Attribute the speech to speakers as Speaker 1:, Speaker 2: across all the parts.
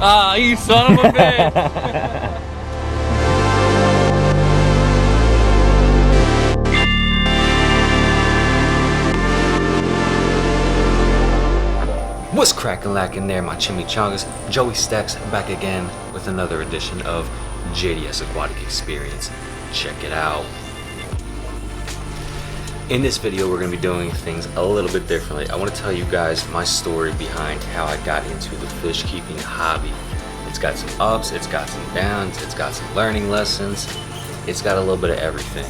Speaker 1: Ah, you son of a bitch! What's crackin' lackin' there, my chimichangas? Joey Stacks back again with another edition of JDS Aquatic Experience. Check it out. In this video, we're going to be doing things a little bit differently. I want to tell you guys my story behind how I got into the fish keeping hobby. It's got some ups, it's got some downs, it's got some learning lessons, it's got a little bit of everything.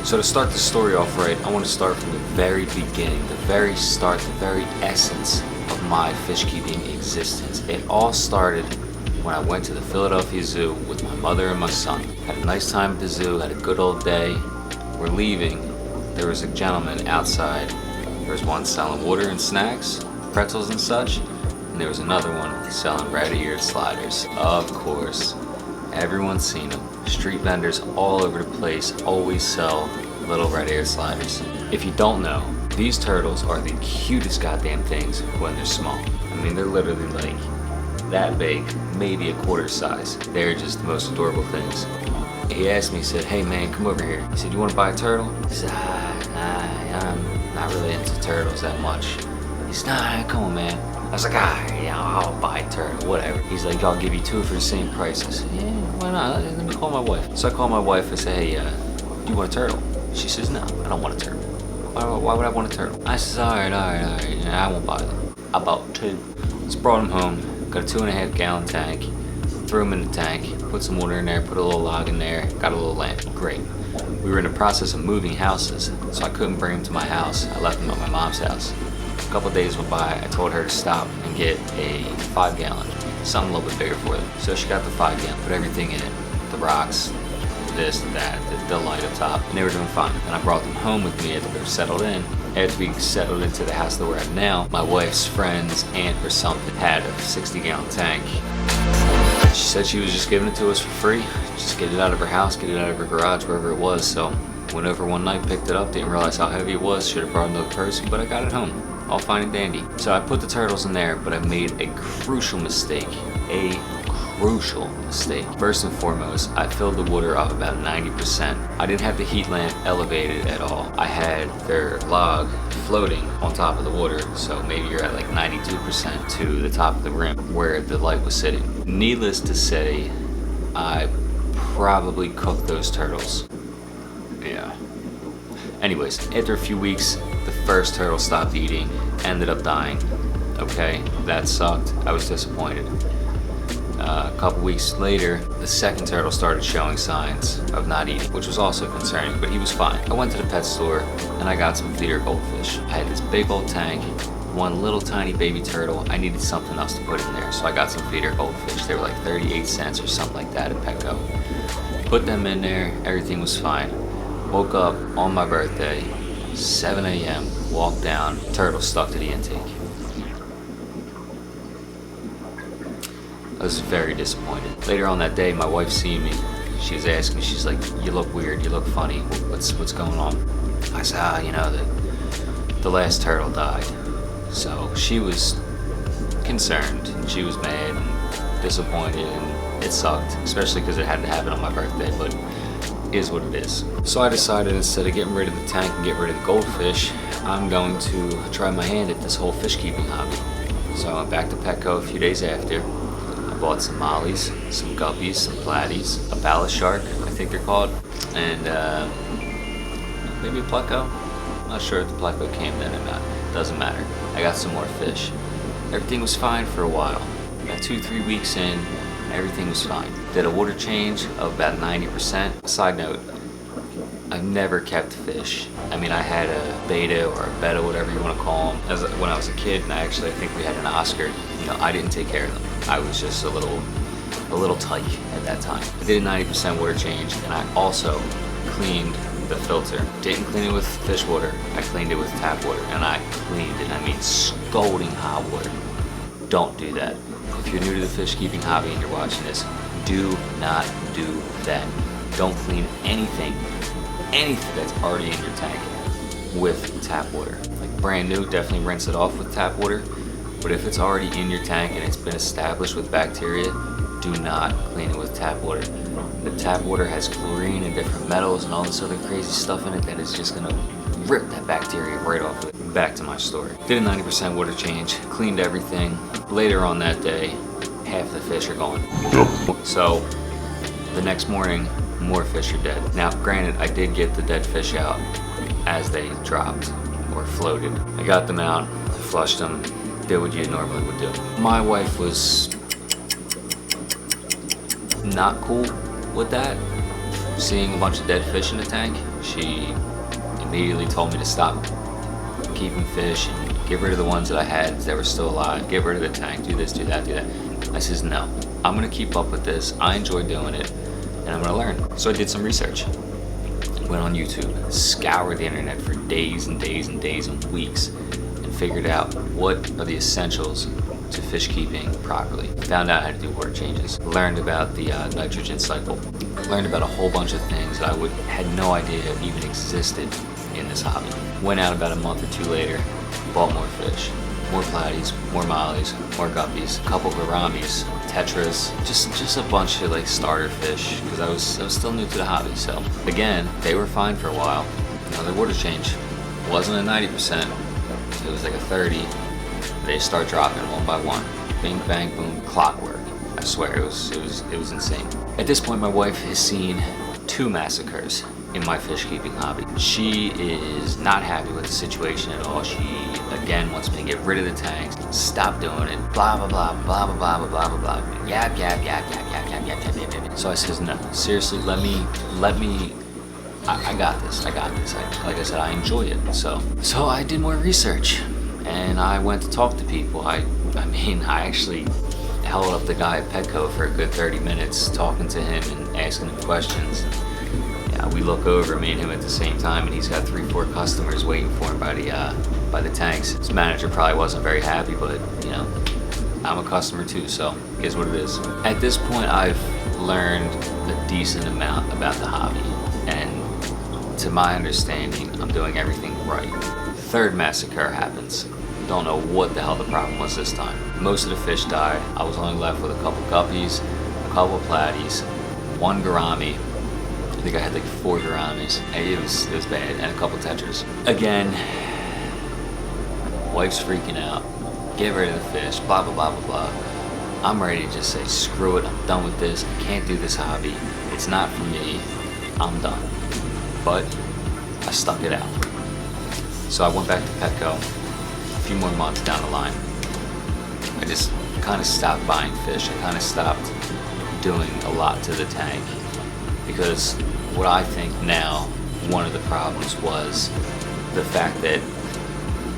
Speaker 1: So to start the story off right, I want to start from the very beginning, the very start, the very essence of my fish keeping existence. It all started when I went to the Philadelphia Zoo with my mother and my son. Had a nice time at the zoo, had a good old day. We're leaving. There was a gentleman outside. There was one selling water and snacks, pretzels and such, and there was another one selling red-eared sliders. Of course, everyone's seen them. Street vendors all over the place always sell little red-eared sliders. If you don't know, these turtles are the cutest goddamn things when they're small. I mean, they're literally like that big, maybe a quarter size. They're just the most adorable things. He asked me, he said, "Hey man, come over here." He said, "You want to buy a turtle?" He said, I'm not really into turtles that much." He said, "Nah, come on man." I was like, yeah, I'll buy a turtle, whatever. He's like, "I'll give you two for the same price." I said, "Yeah, why not? Let me call my wife." So I called my wife and said, "Hey, do you want a turtle?" She says, "No, I don't want a turtle." Why would I want a turtle? I said, all right, I won't buy them. I bought two. Just brought them home. Got a 2.5 gallon tank, threw them in the tank, put some water in there, put a little log in there, got a little lamp. Great. We were in the process of moving houses, so I couldn't bring them to my house. I left them at my mom's house. A couple days went by, I told her to stop and get a 5 gallon, something a little bit bigger for them. So she got the 5 gallon, put everything in it, the rocks, this, that, the light up top, and they were doing fine. And I brought them home with me after they were settled in. After we settled into the house that we're at now, my wife's friend's aunt or something had a 60 gallon tank. She said she was just giving it to us for free. Just get it out of her house, get it out of her garage, wherever it was. So went over one night, picked it up, didn't realize how heavy it was. Should have brought another person, but I got it home. All fine and dandy. So I put the turtles in there, but I made a crucial mistake. First and foremost, I filled the water up about 90%. I didn't have the heat lamp elevated at all. I had their log floating on top of the water, so maybe you're at like 92% to the top of the rim where the light was sitting. Needless to say, I probably cooked those turtles. Yeah. Anyways, after a few weeks, the first turtle stopped eating, ended up dying. Okay, that sucked. I was disappointed. A couple weeks later, the second turtle started showing signs of not eating, which was also concerning, but he was fine. I went to the pet store and I got some feeder goldfish. I had this big old tank, one little tiny baby turtle. I needed something else to put in there, so I got some feeder goldfish. They were like 38 cents or something like that at Petco. Put them in there, everything was fine. Woke up on my birthday, 7 a.m., walked down, turtle stuck to the intake. I was very disappointed. Later on that day, my wife seen me. She was asking me, she's like, "You look weird, you look funny, what's going on?" I said, you know, the last turtle died. So she was concerned, and she was mad and disappointed, and it sucked, especially because it had to happen on my birthday, but it is what it is. So I decided instead of getting rid of the tank and getting rid of the goldfish, I'm going to try my hand at this whole fish keeping hobby. So I went back to Petco a few days after. Bought some mollies, some guppies, some platies, a ballast shark, I think they're called, and maybe a pleco. I'm not sure if the pleco came then or not. Doesn't matter. I got some more fish. Everything was fine for a while. About 2-3 weeks in, everything was fine. Did a water change of about 90%. Side note, I've never kept fish. I mean, I had a beta or a betta, whatever you want to call them, when I was a kid, and I think we had an Oscar. You know, I didn't take care of them. I was just a little tight at that time. I did a 90% water change, and I also cleaned the filter. Didn't clean it with fish water. I cleaned it with tap water, and I cleaned it. I mean, scalding hot water. Don't do that. If you're new to the fish keeping hobby and you're watching this, do not do that. Don't clean anything that's already in your tank with tap water. Like brand new, definitely rinse it off with tap water. But if it's already in your tank and it's been established with bacteria, do not clean it with tap water. The tap water has chlorine and different metals and all this other crazy stuff in it that is just gonna rip that bacteria right off of it. Back to my story. Did a 90% water change, cleaned everything. Later on that day, half the fish are gone. So the next morning, more fish are dead. Now, granted, I did get the dead fish out as they dropped or floated. I got them out, flushed them, did what you normally would do. My wife was not cool with that. Seeing a bunch of dead fish in the tank, she immediately told me to stop keeping fish and get rid of the ones that I had that were still alive. Get rid of the tank, do this, do that, do that. I says, no, I'm gonna keep up with this. I enjoy doing it and I'm gonna learn. So I did some research. Went on YouTube, scoured the internet for days and days and days and weeks and figured out what are the essentials to fish keeping properly. Found out how to do water changes. Learned about the nitrogen cycle. Learned about a whole bunch of things that I had no idea even existed in this hobby. Went out about a month or two later, bought more fish. More platies, more mollies, more guppies, a couple gouramis, tetras, just a bunch of like starter fish because I was still new to the hobby. So again, they were fine for a while. Another water change. Wasn't a 90%, it was like a 30. They start dropping one by one. Bing, bang, boom, clockwork. I swear it was insane. At this point, my wife has seen 2 massacres in my fish keeping hobby. She is not happy with the situation at all. She again wants me to get rid of the tanks, stop doing it, blah blah blah blah blah blah blah blah blah. Yap yap yap yap yap yap yap yap yap. So I says, no, seriously, let me. I got this. Like I said, I enjoy it. So I did more research, and I went to talk to people. I actually held up the guy at Petco for a good 30 minutes, talking to him and asking him questions. Yeah, we look over, me and him at the same time, and he's got 3-4 customers waiting for him by the tanks. His manager probably wasn't very happy, but you know, I'm a customer too, so it is what it is. At this point, I've learned a decent amount about the hobby, and to my understanding, I'm doing everything right. 3rd massacre happens. Don't know what the hell the problem was this time. Most of the fish died. I was only left with a couple guppies, a couple platies, 1 gourami. I think I had like 4 gouramis. It was bad, and a couple tetras. Again, wife's freaking out. Get rid of the fish, blah blah blah blah blah. I'm ready to just say, screw it, I'm done with this. I can't do this hobby. It's not for me. I'm done. But I stuck it out. So I went back to Petco a few more months down the line. I just kind of stopped buying fish. I kind of stopped doing a lot to the tank because what I think now, one of the problems was the fact that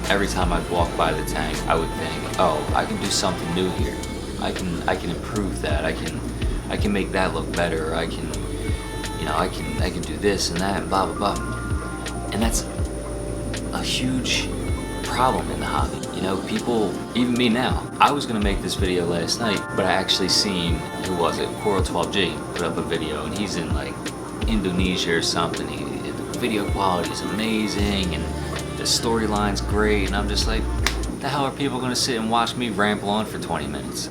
Speaker 1: every time I'd walk by the tank, I would think, oh, I can do something new here. I can improve that. I can make that look better. Or I can do this and that and blah blah blah. And that's a huge problem in the hobby. You know, people, even me now, I was gonna make this video last night, but I actually seen, who was it? Coral 12G put up a video, and he's in like Indonesia or something. The video quality is amazing, and the storyline's great, and I'm just like, the hell are people gonna sit and watch me ramble on for 20 minutes?